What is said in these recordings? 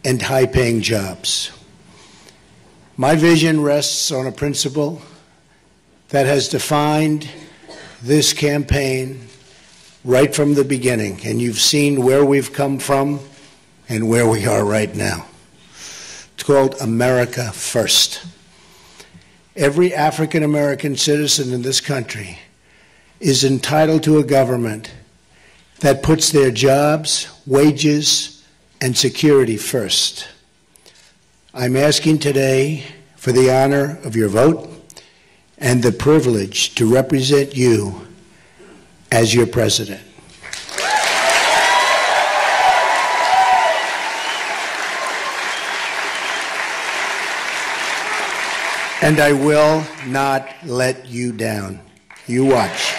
and high-paying jobs. My vision rests on a principle that has defined this campaign right from the beginning, and you've seen where we've come from and where we are right now. It's called America First. Every African American citizen in this country is entitled to a government that puts their jobs, wages, and security first. I'm asking today for the honor of your vote and the privilege to represent you as your president. And I will not let you down. You watch.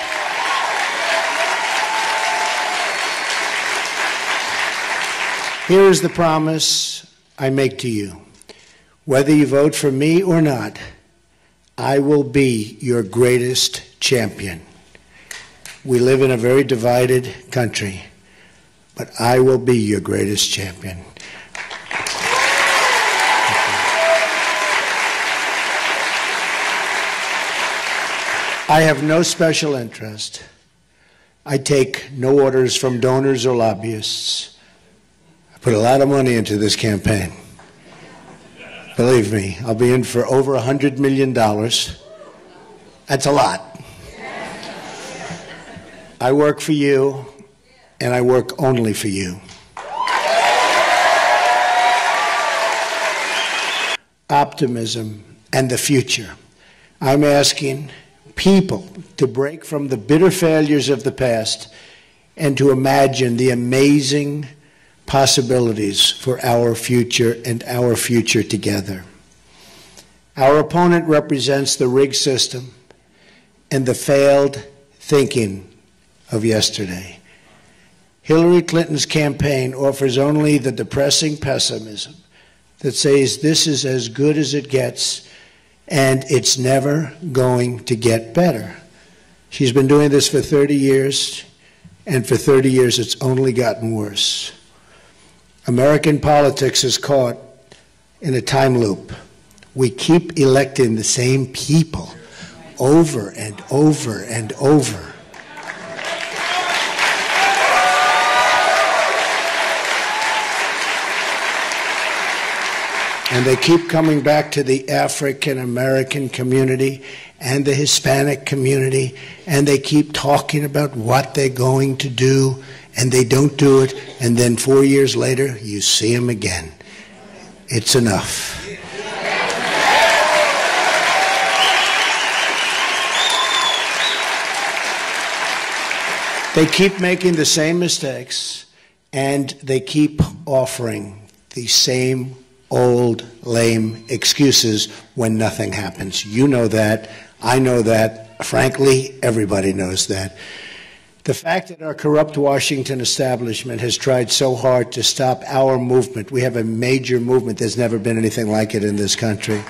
Here is the promise I make to you. Whether you vote for me or not, I will be your greatest champion. We live in a very divided country, but I will be your greatest champion. I have no special interest. I take no orders from donors or lobbyists. I put a lot of money into this campaign. Believe me, I'll be in for over $100 million. That's a lot. I work for you, and I work only for you. Optimism and the future. I'm asking people to break from the bitter failures of the past and to imagine the amazing possibilities for our future and our future together. Our opponent represents the rigged system and the failed thinking of yesterday. Hillary Clinton's campaign offers only the depressing pessimism that says this is as good as it gets and it's never going to get better. She's been doing this for 30 years, and for 30 years it's only gotten worse. American politics is caught in a time loop. We keep electing the same people over and over and over. And they keep coming back to the African American community and the Hispanic community, and they keep talking about what they're going to do, and they don't do it, and then 4 years later, you see them again. It's enough. They keep making the same mistakes, and they keep offering the same old, lame excuses when nothing happens. You know that. I know that. Frankly, everybody knows that. The fact that our corrupt Washington establishment has tried so hard to stop our movement, we have a major movement. There's never been anything like it in this country.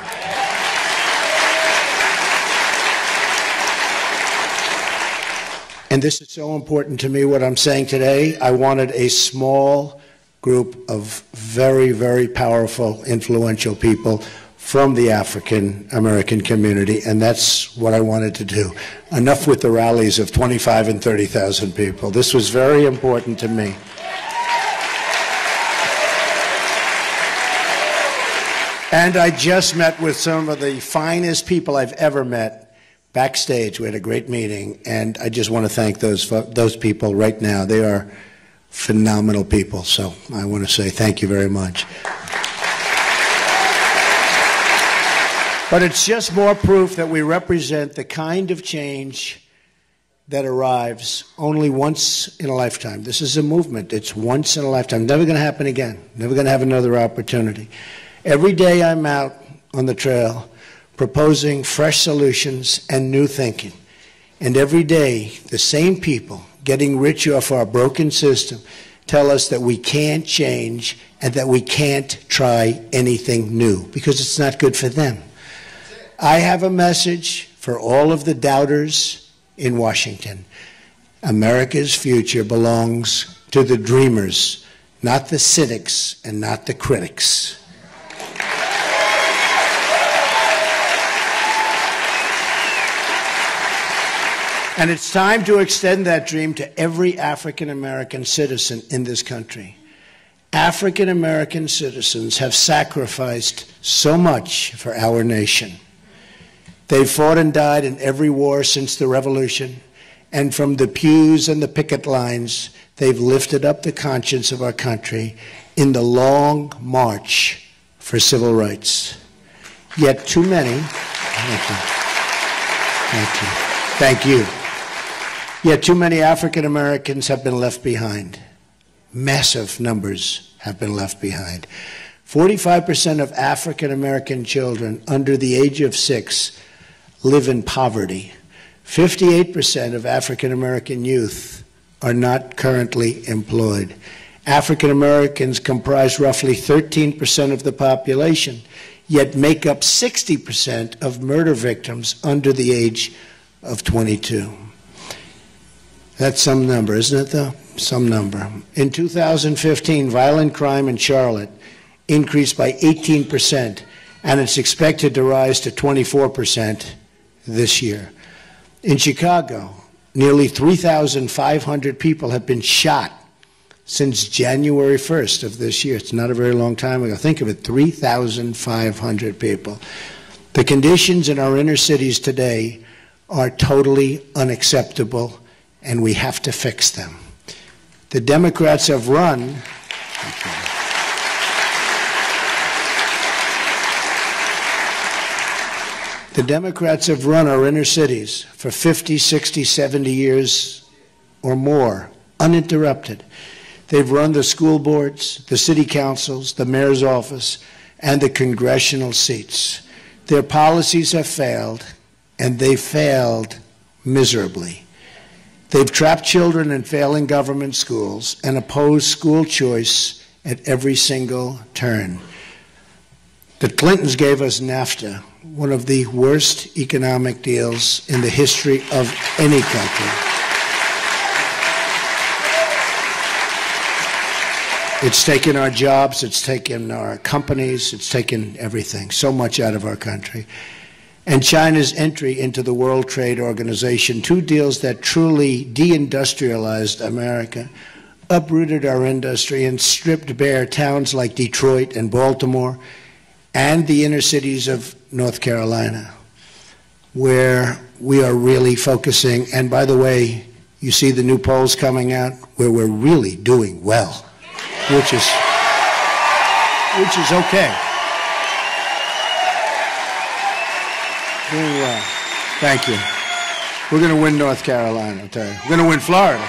And this is so important to me, what I'm saying today. I wanted a small group of very, very powerful, influential people from the African American community, and that's what I wanted to do. Enough with the rallies of 25 and 30,000 people. This was very important to me. And I just met with some of the finest people I've ever met backstage. We had a great meeting, and I just want to thank those people right now. They are phenomenal people, so I want to say thank you very much. But it's just more proof that we represent the kind of change that arrives only once in a lifetime. This is a movement. It's once in a lifetime. Never going to happen again. Never going to have another opportunity. Every day I'm out on the trail proposing fresh solutions and new thinking. And every day the same people getting rich off our broken system tell us that we can't change and that we can't try anything new because it's not good for them. I have a message for all of the doubters in Washington. America's future belongs to the dreamers, not the cynics and not the critics. And it's time to extend that dream to every African American citizen in this country. African American citizens have sacrificed so much for our nation. They've fought and died in every war since the Revolution, and from the pews and the picket lines, they've lifted up the conscience of our country in the long march for civil rights. Yet too many, thank you. Yet too many African Americans have been left behind. Massive numbers have been left behind. 45% of African American children under the age of 6 live in poverty. 58% of African American youth are not currently employed. African Americans comprise roughly 13% of the population, yet make up 60% of murder victims under the age of 22. That's some number, isn't it, though? Some number. In 2015, violent crime in Charlotte increased by 18%, and it's expected to rise to 24% this year. In Chicago, nearly 3,500 people have been shot since January 1st of this year. It's not a very long time ago. Think of it, 3,500 people. The conditions in our inner cities today are totally unacceptable, and we have to fix them. The Democrats have run. The Democrats have run our inner cities for 50, 60, 70 years or more, uninterrupted. They've run the school boards, the city councils, the mayor's office, and the congressional seats. Their policies have failed, and they failed miserably. They've trapped children in failing government schools and opposed school choice at every single turn. The Clintons gave us NAFTA, one of the worst economic deals in the history of any country. It's taken our jobs, it's taken our companies, it's taken everything, so much out of our country. And China's entry into the World Trade Organization, two deals that truly deindustrialized America, uprooted our industry and stripped bare towns like Detroit and Baltimore and the inner cities of North Carolina, where we are really focusing. And by the way, you see the new polls coming out where we're really doing well, which is okay. Doing well. Thank you. We're going to win North Carolina, I'll tell you. We're going to win Florida.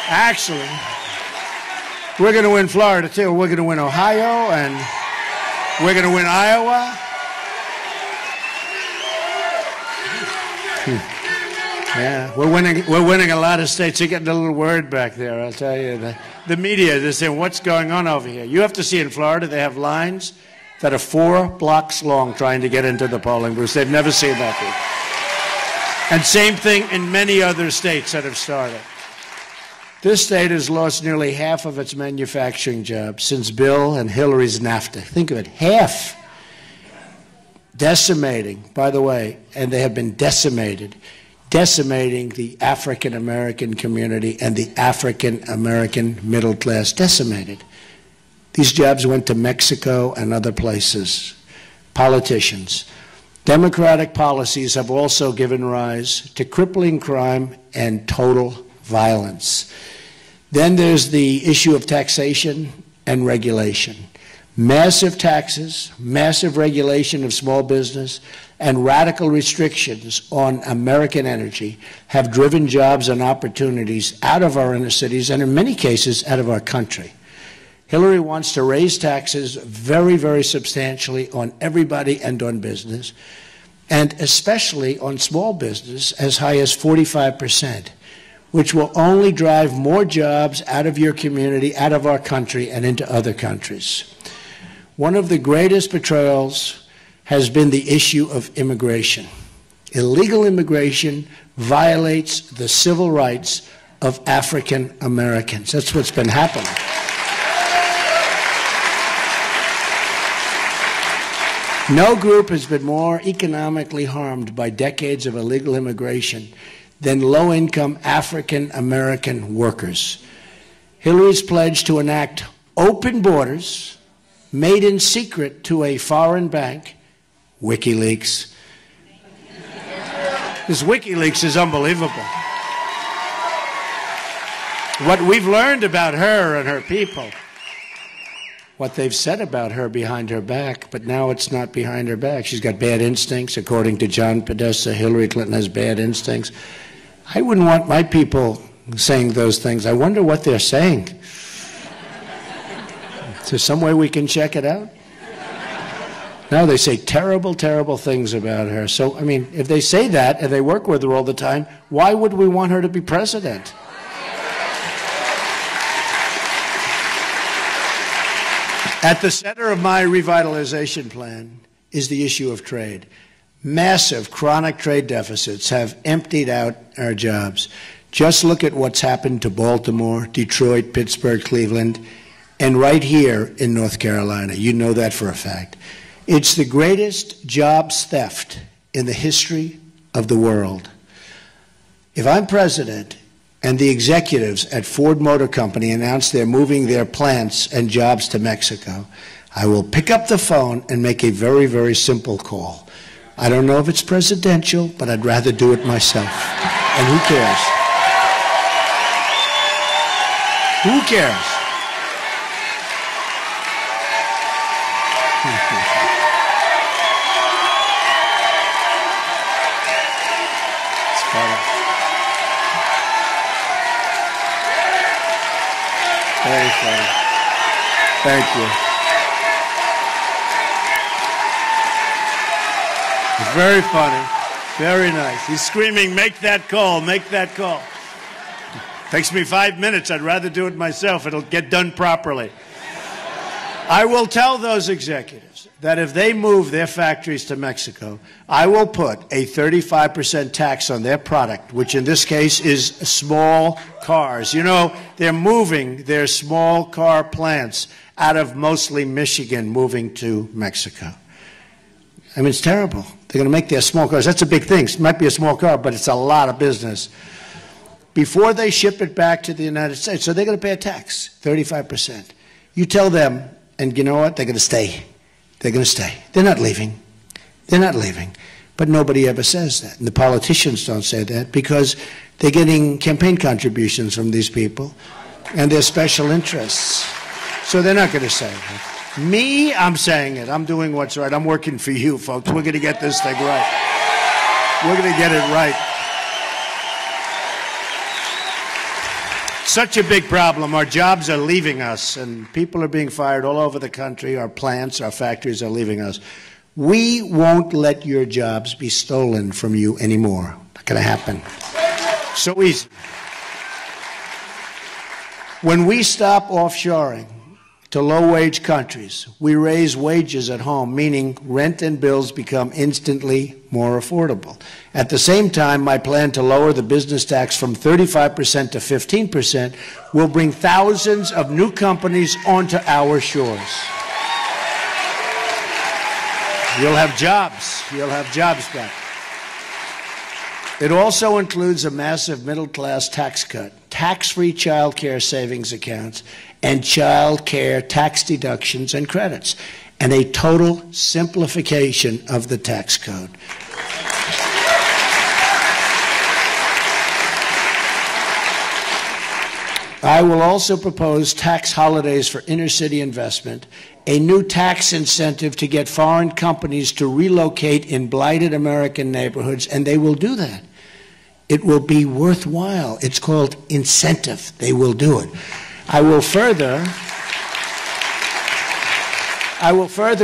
Actually, we're going to win Florida, too. We're going to win Ohio, and we're going to win Iowa. Yeah, we're winning a lot of states. You're getting a little worried back there, I'll tell you. The media, they're saying, what's going on over here? You have to see in Florida, they have lines that are 4 blocks long trying to get into the polling booths. They've never seen that before. And same thing in many other states that have started. This state has lost nearly half of its manufacturing jobs since Bill and Hillary's NAFTA. Think of it, half. Decimating, by the way, and they have been decimating the African American community and the African American middle class, decimated. These jobs went to Mexico and other places. Politicians. Democratic policies have also given rise to crippling crime and total violence. Then there's the issue of taxation and regulation. Massive taxes, massive regulation of small business, and radical restrictions on American energy have driven jobs and opportunities out of our inner cities and in many cases out of our country. Hillary wants to raise taxes very, very substantially on everybody and on business, and especially on small business as high as 45%, which will only drive more jobs out of your community, out of our country, and into other countries. One of the greatest betrayals has been the issue of immigration. Illegal immigration violates the civil rights of African Americans. That's what's been happening. No group has been more economically harmed by decades of illegal immigration than low-income African American workers. Hillary's pledge to enact open borders, made in secret to a foreign bank, WikiLeaks. This WikiLeaks is unbelievable. What we've learned about her and her people, what they've said about her behind her back, but now it's not behind her back. She's got bad instincts. According to John Podesta, Hillary Clinton has bad instincts. I wouldn't want my people saying those things. I wonder what they're saying. Is there some way we can check it out? No, they say terrible, terrible things about her. So, I mean, if they say that and they work with her all the time, why would we want her to be president? At the center of my revitalization plan is the issue of trade. Massive chronic trade deficits have emptied out our jobs. Just look at what's happened to Baltimore, Detroit, Pittsburgh, Cleveland, and right here in North Carolina. You know that for a fact. It's the greatest jobs theft in the history of the world. If I'm president and the executives at Ford Motor Company announce they're moving their plants and jobs to Mexico, I will pick up the phone and make a very, very simple call. I don't know if it's presidential, but I'd rather do it myself. And who cares? Who cares? It's funny. Very funny. Thank you. It's very funny. Very nice. He's screaming, make that call, make that call. Takes me 5 minutes. I'd rather do it myself. It'll get done properly. I will tell those executives that if they move their factories to Mexico, I will put a 35% tax on their product, which in this case is small cars. You know, they're moving their small car plants out of mostly Michigan, moving to Mexico. I mean, it's terrible. They're going to make their small cars. That's a big thing. It might be a small car, but it's a lot of business. Before they ship it back to the United States, so they're going to pay a tax, 35%. You tell them, and you know what? They're going to stay. They're going to stay. They're not leaving. They're not leaving. But nobody ever says that. And the politicians don't say that because they're getting campaign contributions from these people and their special interests. So they're not going to say that. Me, I'm saying it. I'm doing what's right. I'm working for you, folks. We're going to get this thing right. We're going to get it right. Such a big problem. Our jobs are leaving us, and people are being fired all over the country. Our plants, our factories are leaving us. We won't let your jobs be stolen from you anymore. Not going to happen. So easy. When we stop offshoring to low-wage countries, we raise wages at home, meaning rent and bills become instantly more affordable. At the same time, my plan to lower the business tax from 35% to 15% will bring thousands of new companies onto our shores. You'll have jobs. You'll have jobs back. It also includes a massive middle-class tax cut, tax-free child care savings accounts, and child care tax deductions and credits, and a total simplification of the tax code. I will also propose tax holidays for inner-city investment, a new tax incentive to get foreign companies to relocate in blighted American neighborhoods, and they will do that. It will be worthwhile. It's called incentive. They will do it. I will further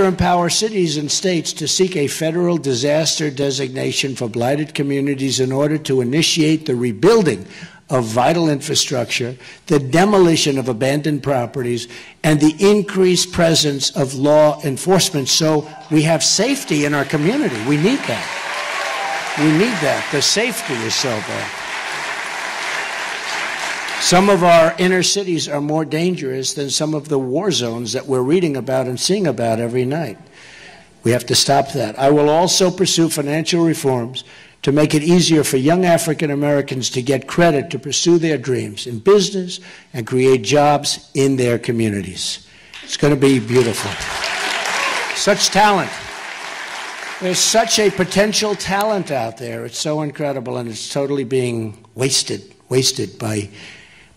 empower cities and states to seek a federal disaster designation for blighted communities in order to initiate the rebuilding of vital infrastructure, the demolition of abandoned properties, and the increased presence of law enforcement so we have safety in our community. We need that. We need that. The safety is so bad. Some of our inner cities are more dangerous than some of the war zones that we're reading about and seeing about every night. We have to stop that. I will also pursue financial reforms to make it easier for young African Americans to get credit to pursue their dreams in business and create jobs in their communities. It's going to be beautiful. Such talent. There's such a potential talent out there. It's so incredible, and it's totally being wasted by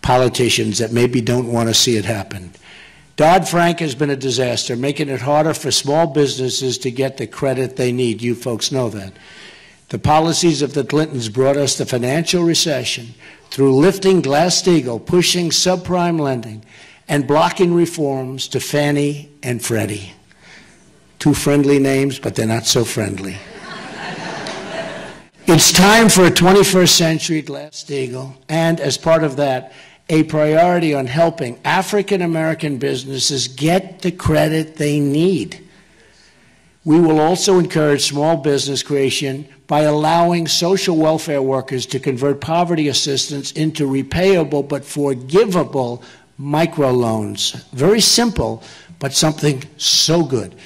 politicians that maybe don't want to see it happen. Dodd-Frank has been a disaster, making it harder for small businesses to get the credit they need. You folks know that. The policies of the Clintons brought us the financial recession through lifting Glass-Steagall, pushing subprime lending, and blocking reforms to Fannie and Freddie. Two friendly names, but they're not so friendly. It's time for a 21st century Glass-Steagall, and as part of that, a priority on helping African American businesses get the credit they need. We will also encourage small business creation by allowing social welfare workers to convert poverty assistance into repayable but forgivable microloans. Very simple, but something so good.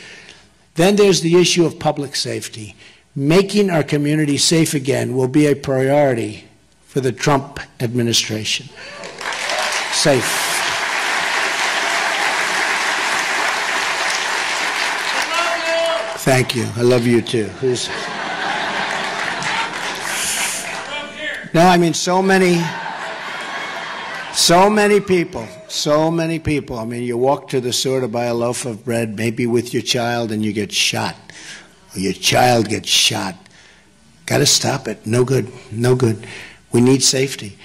Then there's the issue of public safety. Making our community safe again will be a priority for the Trump administration. Safe. Thank you. I love you too. No, I mean, so many people. I mean, you walk to the store to buy a loaf of bread, maybe with your child, and you get shot. Or your child gets shot. Got to stop it. No good. No good. We need safety.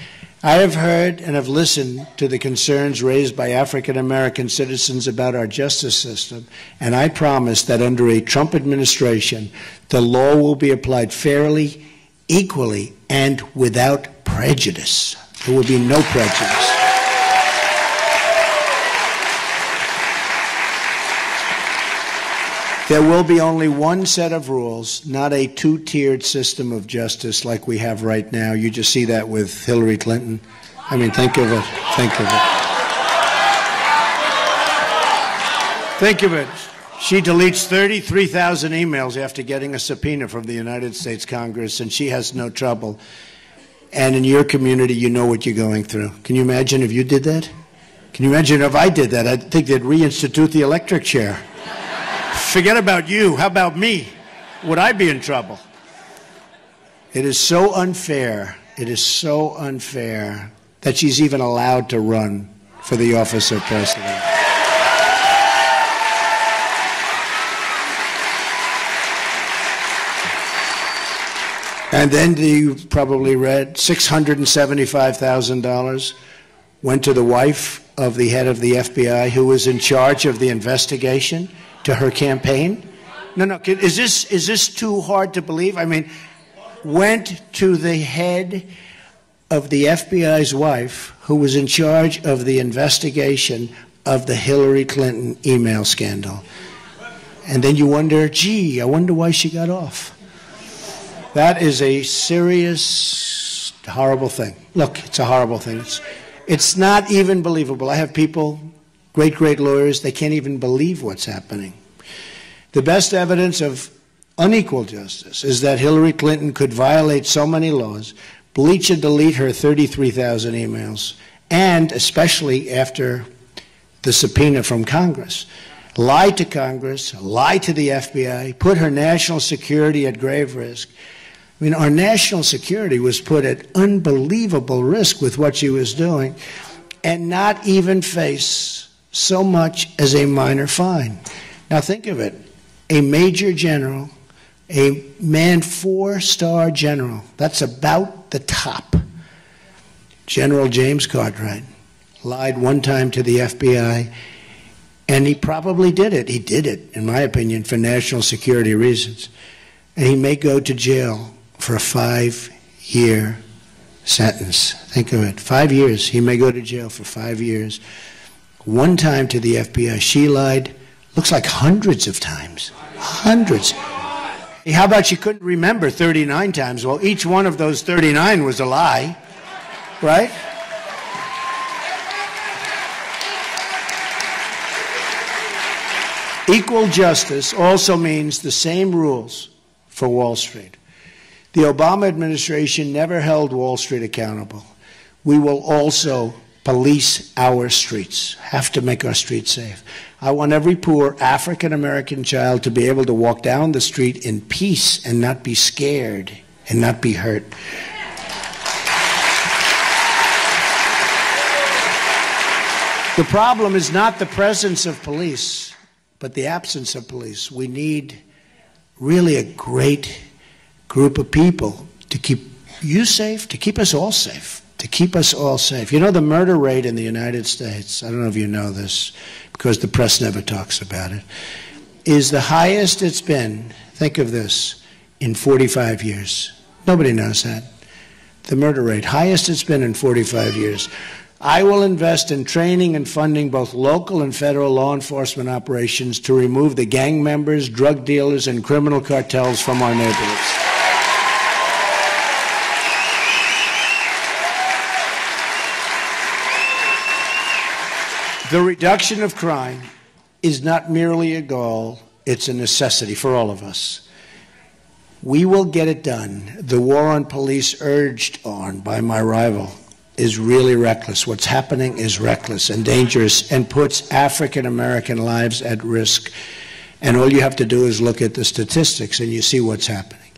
I have heard and have listened to the concerns raised by African American citizens about our justice system, and I promise that under a Trump administration, the law will be applied fairly, equally, and without prejudice. There will be no prejudice. There will be only one set of rules, not a two-tiered system of justice like we have right now. You just see that with Hillary Clinton. I mean, think of it. Think of it. Think of it. She deletes 33,000 emails after getting a subpoena from the United States Congress, and she has no trouble. And in your community, you know what you're going through. Can you imagine if you did that? Can you imagine if I did that? I'd think they'd reinstitute the electric chair. Forget about you. How about me? Would I be in trouble? It is so unfair. It is so unfair that she's even allowed to run for the office of president. And then you probably read $675,000 went to the wife of the head of the FBI who was in charge of the investigation to her campaign. No, is this too hard to believe? I mean, went to the head of the FBI's wife who was in charge of the investigation of the Hillary Clinton email scandal. And then you wonder, gee, I wonder why she got off. That is a serious, horrible thing. Look, it's a horrible thing. It's not even believable. I have people, great lawyers, they can't even believe what's happening. The best evidence of unequal justice is that Hillary Clinton could violate so many laws, bleach and delete her 33,000 emails, and especially after the subpoena from Congress, lie to Congress, lie to the FBI, put her national security at grave risk. I mean, our national security was put at unbelievable risk with what she was doing, and not even face so much as a minor fine. Now think of it. A major general, a man 4-star general, that's about the top. General James Cartwright lied one time to the FBI, and he probably did it. He did it, in my opinion, for national security reasons. And he may go to jail for a 5-year sentence. Think of it. 5 years. He may go to jail for 5 years. One time to the FBI, she lied, looks like hundreds of times. Hundreds. How about she couldn't remember 39 times? Well, each one of those 39 was a lie, right? Equal justice also means the same rules for Wall Street. The Obama administration never held Wall Street accountable. We will also police our streets, have to make our streets safe. I want every poor African-American child to be able to walk down the street in peace and not be scared and not be hurt. The problem is not the presence of police, but the absence of police. We need really a great group of people to keep you safe, to keep us all safe, to keep us all safe. You know, the murder rate in the United States, I don't know if you know this, because the press never talks about it, is the highest it's been, think of this, in 45 years. Nobody knows that. The murder rate, highest it's been in 45 years. I will invest in training and funding both local and federal law enforcement operations to remove the gang members, drug dealers, and criminal cartels from our neighborhoods. The reduction of crime is not merely a goal, it's a necessity for all of us. We will get it done. The war on police urged on by my rival is really reckless. What's happening is reckless and dangerous and puts African American lives at risk. And all you have to do is look at the statistics and you see what's happening.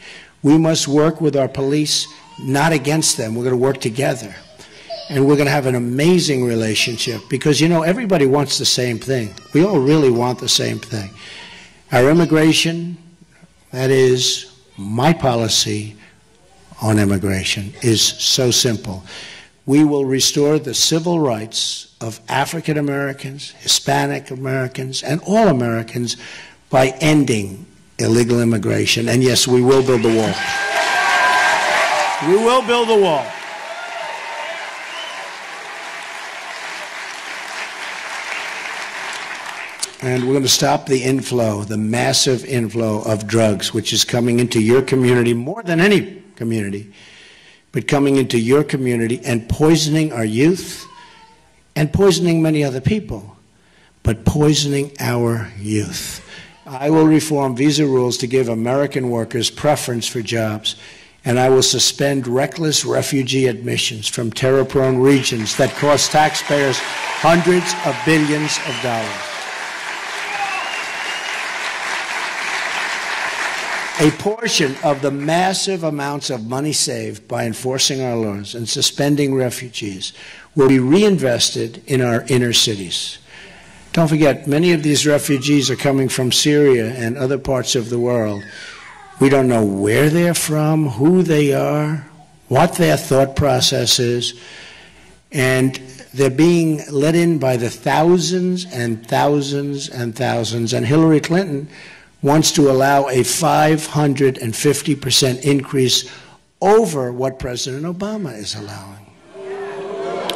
We must work with our police, not against them. We're going to work together. And we're going to have an amazing relationship because, you know, everybody wants the same thing. We all really want the same thing. Our immigration, that is my policy on immigration, is so simple. We will restore the civil rights of African Americans, Hispanic Americans, and all Americans by ending illegal immigration. And yes, we will build the wall. We will build the wall. And we're going to stop the inflow, the massive inflow of drugs, which is coming into your community more than any community, but coming into your community and poisoning our youth and poisoning many other people, but poisoning our youth. I will reform visa rules to give American workers preference for jobs, and I will suspend reckless refugee admissions from terror-prone regions that cost taxpayers hundreds of billions of dollars. A portion of the massive amounts of money saved by enforcing our laws and suspending refugees will be reinvested in our inner cities. Don't forget, many of these refugees are coming from Syria and other parts of the world. We don't know where they're from, who they are, what their thought process is, and they're being let in by the thousands and thousands and thousands. And Hillary Clinton wants to allow a 550% increase over what President Obama is allowing.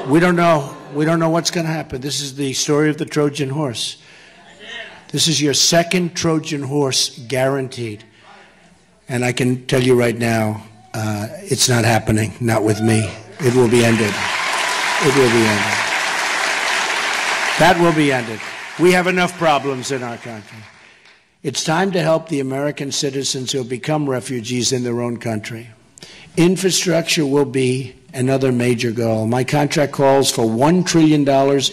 We don't know. We don't know what's going to happen. This is the story of the Trojan horse. This is your second Trojan horse guaranteed. And I can tell you right now, it's not happening, not with me. It will be ended. It will be ended. That will be ended. We have enough problems in our country. It's time to help the American citizens who have become refugees in their own country. Infrastructure will be another major goal. My contract calls for $1 trillion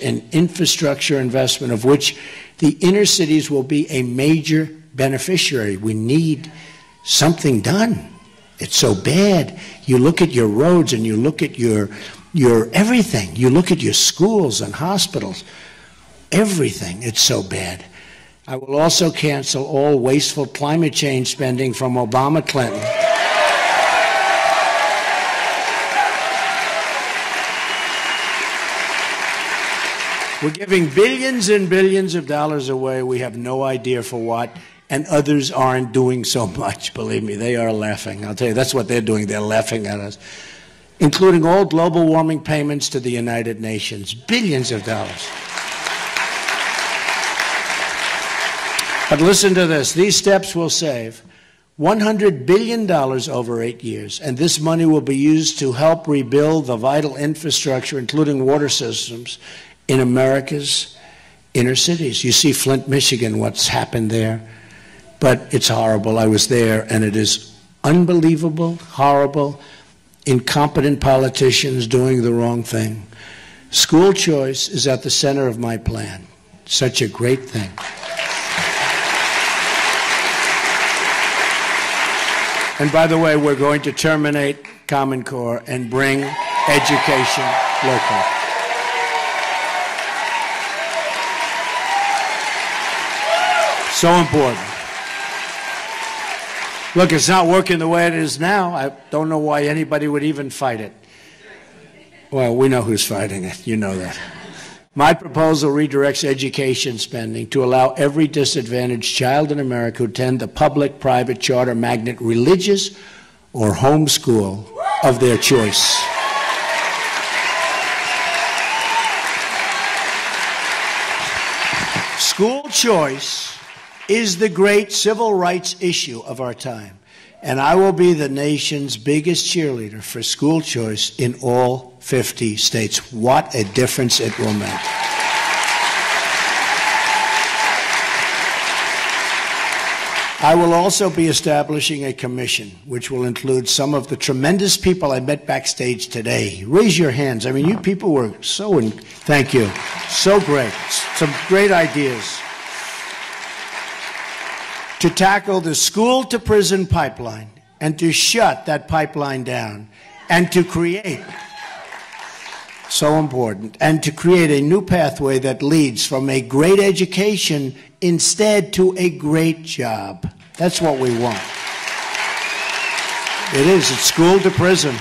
in infrastructure investment, of which the inner cities will be a major beneficiary. We need something done. It's so bad. You look at your roads and you look at your everything. You look at your schools and hospitals. Everything. It's so bad. I will also cancel all wasteful climate change spending from Obama Clinton. We're giving billions and billions of dollars away. We have no idea for what, and others aren't doing so much. Believe me, they are laughing. I'll tell you, that's what they're doing. They're laughing at us, including all global warming payments to the United Nations. Billions of dollars. But listen to this. These steps will save $100 billion over 8 years, and this money will be used to help rebuild the vital infrastructure, including water systems, in America's inner cities. You see Flint, Michigan, what's happened there. But it's horrible. I was there, and it is unbelievable, horrible, incompetent politicians doing the wrong thing. School choice is at the center of my plan. Such a great thing. And by the way, we're going to terminate Common Core and bring education local. So important. Look, it's not working the way it is now. I don't know why anybody would even fight it. Well, we know who's fighting it. You know that. My proposal redirects education spending to allow every disadvantaged child in America to attend the public, private, charter, magnet, religious, or home school of their choice. School choice is the great civil rights issue of our time, and I will be the nation's biggest cheerleader for school choice in all 50 states. What a difference it will make. I will also be establishing a commission which will include some of the tremendous people I met backstage today. Raise your hands. I mean, you people were thank you. So great. Some great ideas. To tackle the school-to-prison pipeline and to shut that pipeline down and to create, so important, and to create a new pathway that leads from a great education instead to a great job. That's what we want. It is. It's school to prison.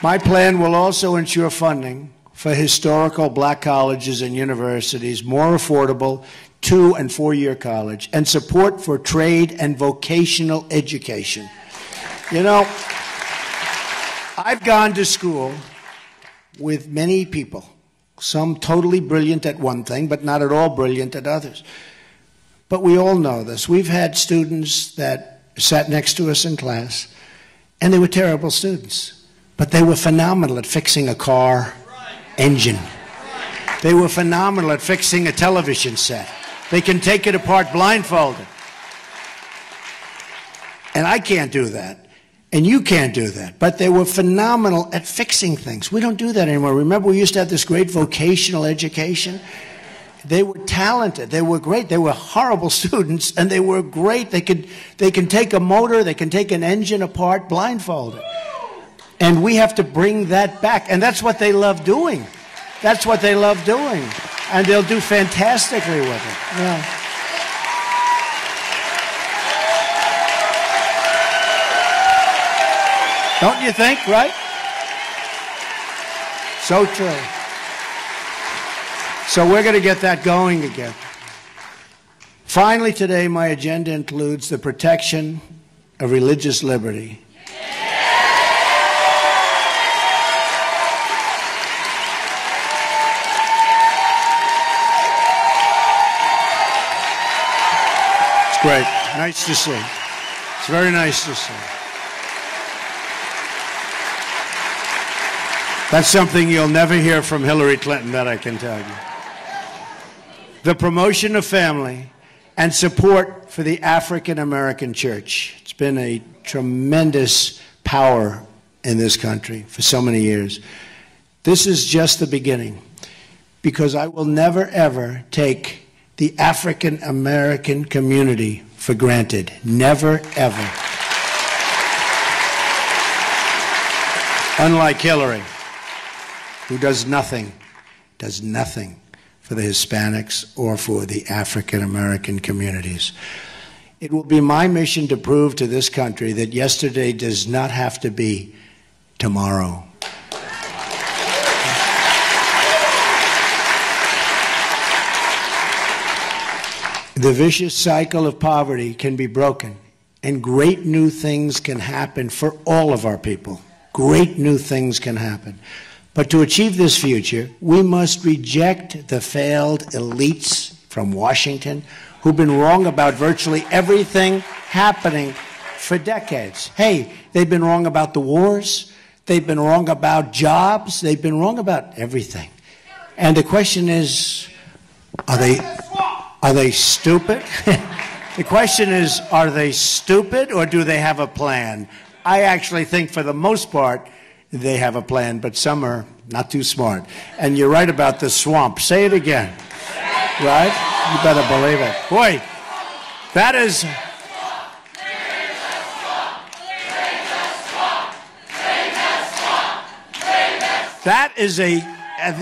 My plan will also ensure funding for historical black colleges and universities, more affordable 2- and 4-year college, and support for trade and vocational education. You know, I've gone to school with many people, some totally brilliant at one thing, but not at all brilliant at others. But we all know this. We've had students that sat next to us in class, and they were terrible students, but they were phenomenal at fixing a car engine. They were phenomenal at fixing a television set. They can take it apart blindfolded. And I can't do that. And you can't do that. But they were phenomenal at fixing things. We don't do that anymore. Remember, we used to have this great vocational education? They were talented. They were great. They were horrible students, and they were great. They can take a motor, they can take an engine apart blindfolded. And we have to bring that back. And that's what they love doing. That's what they love doing. And they'll do fantastically with it. Yeah. Don't you think, right? So true. So we're going to get that going again. Finally today, my agenda includes the protection of religious liberty. Great. Nice to see. It's very nice to see. That's something you'll never hear from Hillary Clinton, that I can tell you. The promotion of family and support for the African American church. It's been a tremendous power in this country for so many years. This is just the beginning, because I will never, ever take the African American community for granted. Never, ever. Unlike Hillary, who does nothing for the Hispanics or for the African American communities. It will be my mission to prove to this country that yesterday does not have to be tomorrow. The vicious cycle of poverty can be broken, and great new things can happen for all of our people. Great new things can happen. But to achieve this future, we must reject the failed elites from Washington who've been wrong about virtually everything happening for decades. Hey, they've been wrong about the wars. They've been wrong about jobs. They've been wrong about everything. And the question is, Are they stupid? The question is, are they stupid or do they have a plan? I actually think for the most part they have a plan, but some are not too smart. And you're right about the swamp. Say it again. Right? You better believe it. Boy, that is... That is a...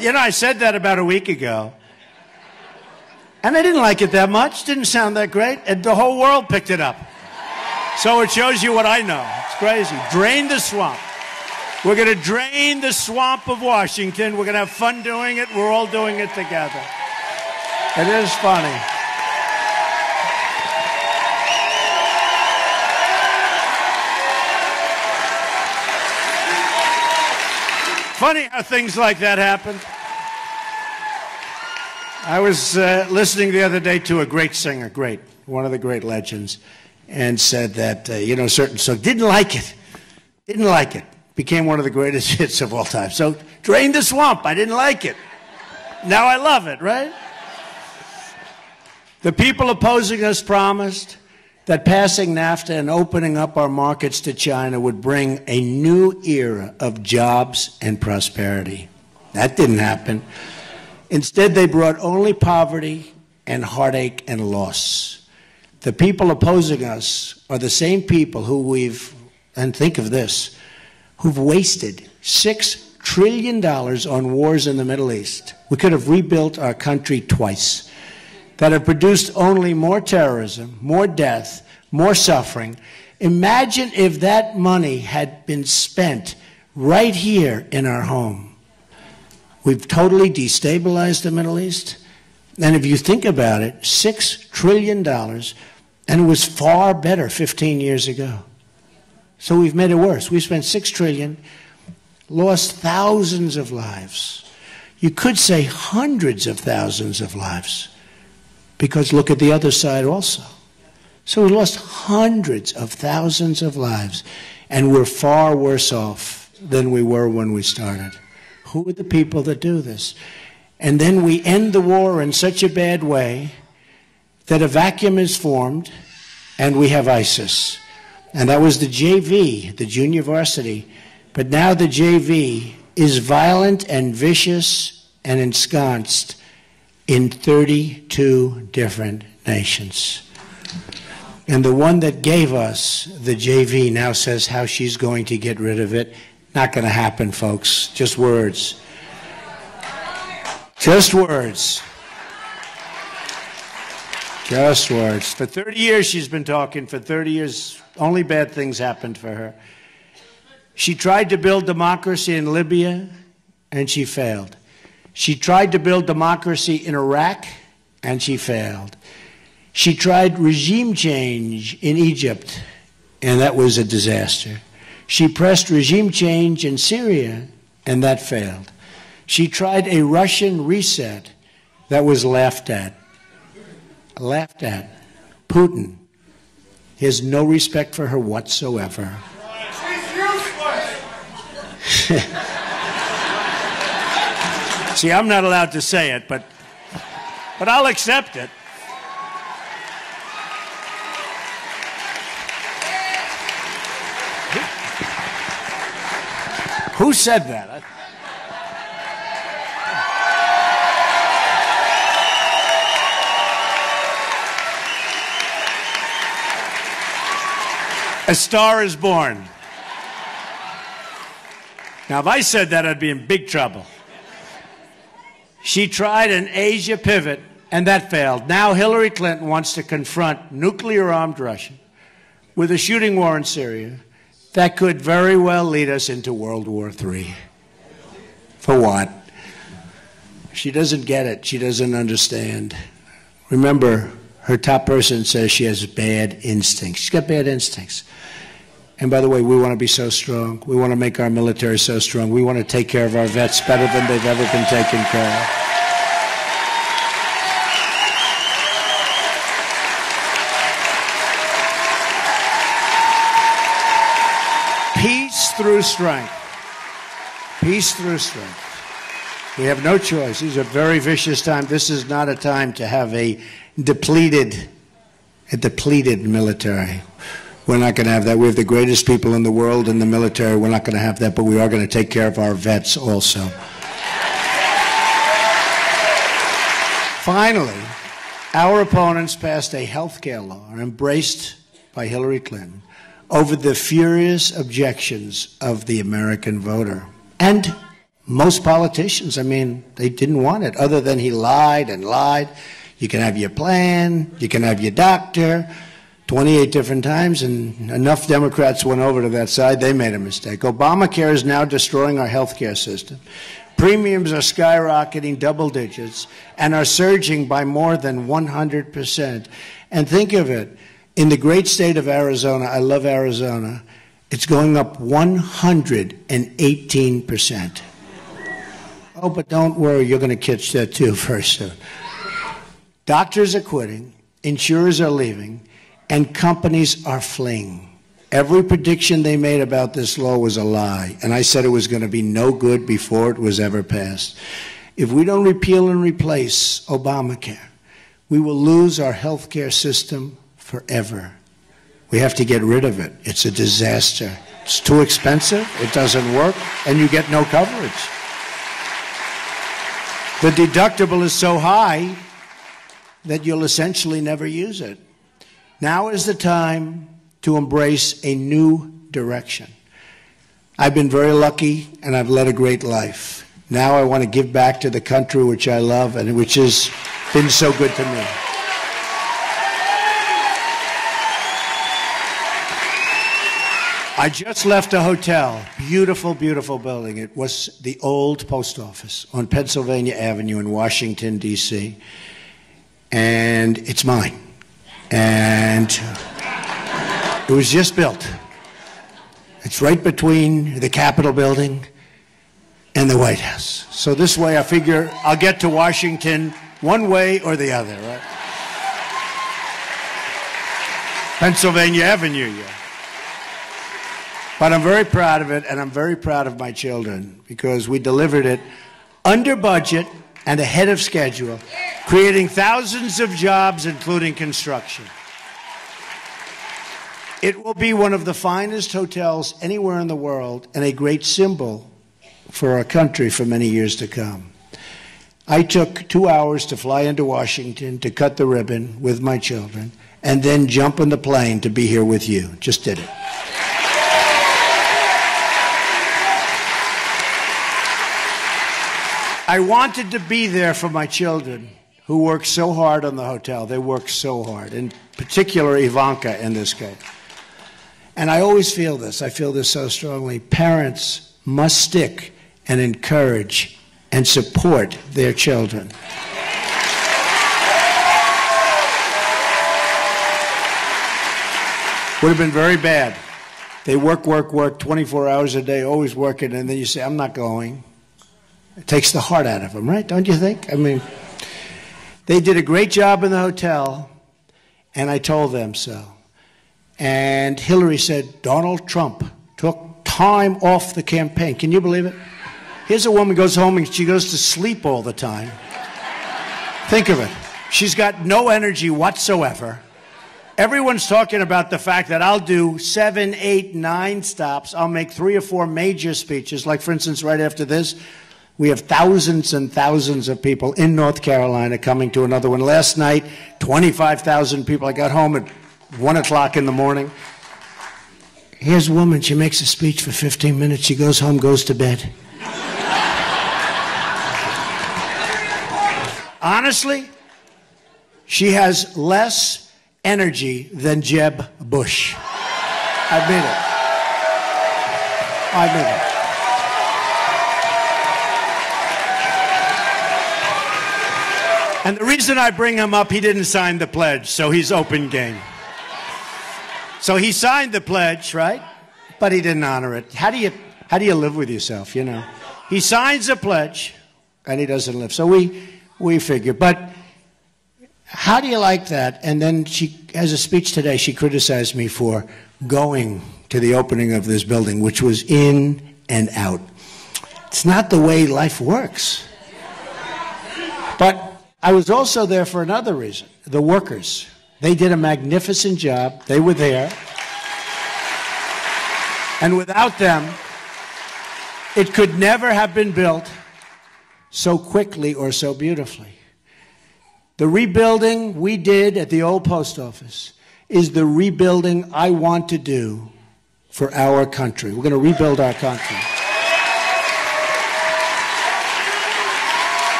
You know, I said that about a week ago. And I didn't like it that much. Didn't sound that great. And the whole world picked it up. So it shows you what I know. It's crazy. Drain the swamp. We're going to drain the swamp of Washington. We're going to have fun doing it. We're all doing it together. It is funny. Funny how things like that happen. I was listening the other day to a great singer, one of the great legends, and said that, you know, certain song, didn't like it, became one of the greatest hits of all time. So, Drain the Swamp, I didn't like it. Now I love it, right? The people opposing us promised that passing NAFTA and opening up our markets to China would bring a new era of jobs and prosperity. That didn't happen. Instead, they brought only poverty and heartache and loss. The people opposing us are the same people who and think of this, who've wasted $6 trillion on wars in the Middle East. We could have rebuilt our country twice. That have produced only more terrorism, more death, more suffering. Imagine if that money had been spent right here in our home. We've totally destabilized the Middle East. And if you think about it, $6 trillion, and it was far better 15 years ago. So we've made it worse. We spent $6 trillion, lost thousands of lives. You could say hundreds of thousands of lives, because look at the other side also. So we lost hundreds of thousands of lives, and we're far worse off than we were when we started. Who are the people that do this? And then we end the war in such a bad way that a vacuum is formed and we have ISIS. And that was the JV, the junior varsity. But now the JV is violent and vicious and ensconced in 32 different nations. And the one that gave us the JV now says how she's going to get rid of it. Not going to happen, folks. Just words. Just words. Just words. For 30 years she's been talking. For 30 years, only bad things happened for her. She tried to build democracy in Libya, and she failed. She tried to build democracy in Iraq, and she failed. She tried regime change in Egypt, and that was a disaster. She pressed regime change in Syria, and that failed. She tried a Russian reset that was laughed at. Laughed at. Putin. He has no respect for her whatsoever. See, I'm not allowed to say it, but I'll accept it. Who said that? A Star is Born. Now, if I said that, I'd be in big trouble. She tried an Asia pivot, and that failed. Now Hillary Clinton wants to confront nuclear-armed Russia with a shooting war in Syria that could very well lead us into World War III. For what? She doesn't get it. She doesn't understand. Remember, her top person says she has bad instincts. She's got bad instincts. And by the way, we want to be so strong. We want to make our military so strong. We want to take care of our vets better than they've ever been taken care of. Peace through strength. Peace through strength. We have no choice. These are very vicious times. This is not a time to have a depleted military. We're not going to have that. We have the greatest people in the world in the military. We're not going to have that, but we are going to take care of our vets also. Finally, our opponents passed a health care law, embraced by Hillary Clinton, over the furious objections of the American voter. And most politicians, I mean, they didn't want it, other than he lied and lied. You can have your plan, you can have your doctor, 28 different times, and enough Democrats went over to that side, they made a mistake. Obamacare is now destroying our health care system. Premiums are skyrocketing double digits and are surging by more than 100%. And think of it, in the great state of Arizona, I love Arizona, it's going up 118%. Oh, but don't worry, you're going to catch that too very soon. Doctors are quitting, insurers are leaving, and companies are fleeing. Every prediction they made about this law was a lie, and I said it was going to be no good before it was ever passed. If we don't repeal and replace Obamacare, we will lose our health care system forever. We have to get rid of it. It's a disaster. It's too expensive, it doesn't work, and you get no coverage. The deductible is so high that you'll essentially never use it. Now is the time to embrace a new direction. I've been very lucky and I've led a great life. Now I want to give back to the country which I love and which has been so good to me. I just left a hotel, beautiful, beautiful building. It was the old post office on Pennsylvania Avenue in Washington, D.C., and it's mine. And it was just built. It's right between the Capitol building and the White House. So this way I figure I'll get to Washington one way or the other, right? Pennsylvania Avenue, yeah. But I'm very proud of it, and I'm very proud of my children because we delivered it under budget and ahead of schedule, creating thousands of jobs, including construction. It will be one of the finest hotels anywhere in the world and a great symbol for our country for many years to come. I took 2 hours to fly into Washington to cut the ribbon with my children and then jump on the plane to be here with you. Just did it. I wanted to be there for my children who work so hard on the hotel. They work so hard, in particular Ivanka in this case. And I always feel this. I feel this so strongly. Parents must stick and encourage and support their children. Would have been very bad. They work 24 hours a day, always working, and then you say, I'm not going. It takes the heart out of them, right? Don't you think? I mean, they did a great job in the hotel, and I told them so. And Hillary said, Donald Trump took time off the campaign. Can you believe it? Here's a woman who goes home and she goes to sleep all the time. Think of it. She's got no energy whatsoever. Everyone's talking about the fact that I'll do 7, 8, 9 stops. I'll make 3 or 4 major speeches. Like, for instance, right after this, we have thousands and thousands of people in North Carolina coming to another one. Last night, 25,000 people. I got home at 1 o'clock in the morning. Here's a woman. She makes a speech for 15 minutes. She goes home, goes to bed. Honestly, she has less energy than Jeb Bush. I admit it. I admit it. And the reason I bring him up, he didn't sign the pledge, so he's open game. So he signed the pledge, right? But he didn't honor it. How do you live with yourself, you know? He signs a pledge, and he doesn't live. So we figure. But how do you like that? And then she has a speech today. She criticized me for going to the opening of this building, which was in and out. It's not the way life works. But I was also there for another reason. The workers. They did a magnificent job. They were there. And without them, it could never have been built so quickly or so beautifully. The rebuilding we did at the old post office is the rebuilding I want to do for our country. We're going to rebuild our country.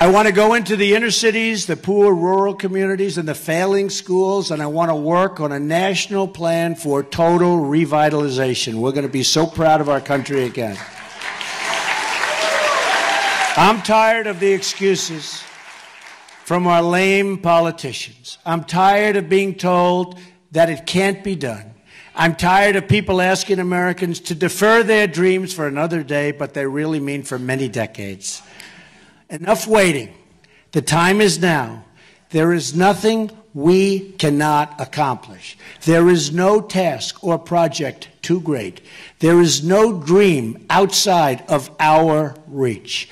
I want to go into the inner cities, the poor rural communities, and the failing schools, and I want to work on a national plan for total revitalization. We're going to be so proud of our country again. I'm tired of the excuses from our lame politicians. I'm tired of being told that it can't be done. I'm tired of people asking Americans to defer their dreams for another day, but they really mean for many decades. Enough waiting. The time is now. There is nothing we cannot accomplish. There is no task or project too great. There is no dream outside of our reach.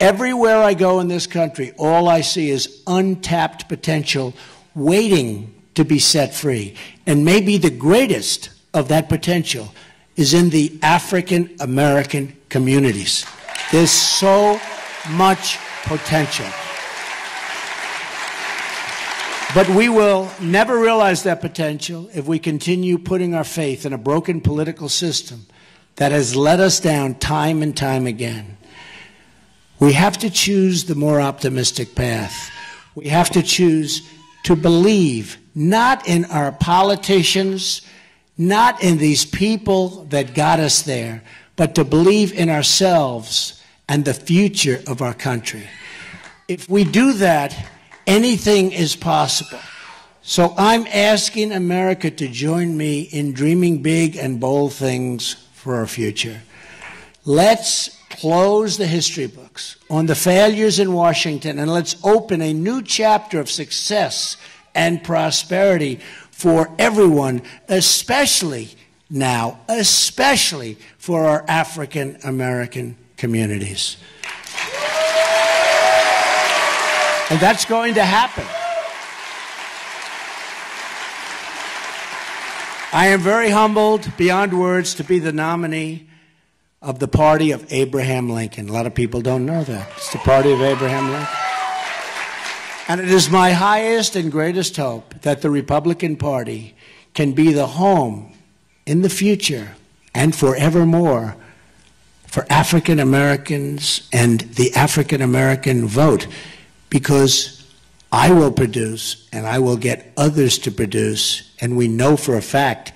Everywhere I go in this country, all I see is untapped potential waiting to be set free. And maybe the greatest of that potential is in the African American communities. There's so much potential. But we will never realize that potential if we continue putting our faith in a broken political system that has let us down time and time again. We have to choose the more optimistic path. We have to choose to believe not in our politicians, not in these people that got us there, but to believe in ourselves and the future of our country. If we do that, anything is possible. So I'm asking America to join me in dreaming big and bold things for our future. Let's close the history books on the failures in Washington, and let's open a new chapter of success and prosperity for everyone, especially now, especially for our African American communities. And that's going to happen. I am very humbled beyond words to be the nominee of the party of Abraham Lincoln. A lot of people don't know that. It's the party of Abraham Lincoln. And it is my highest and greatest hope that the Republican Party can be the home in the future and forevermore for African Americans and the African American vote, because I will produce and I will get others to produce, and we know for a fact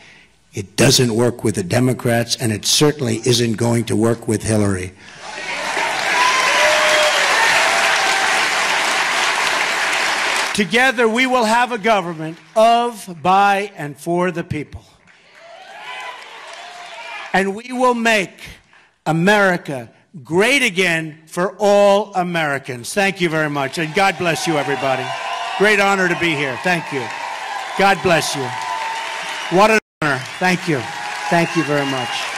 it doesn't work with the Democrats, and it certainly isn't going to work with Hillary. Together we will have a government of, by, and for the people. And we will make America great again for all Americans. Thank you very much, and God bless you, everybody. Great honor to be here. Thank you. God bless you. What an honor. Thank you. Thank you very much.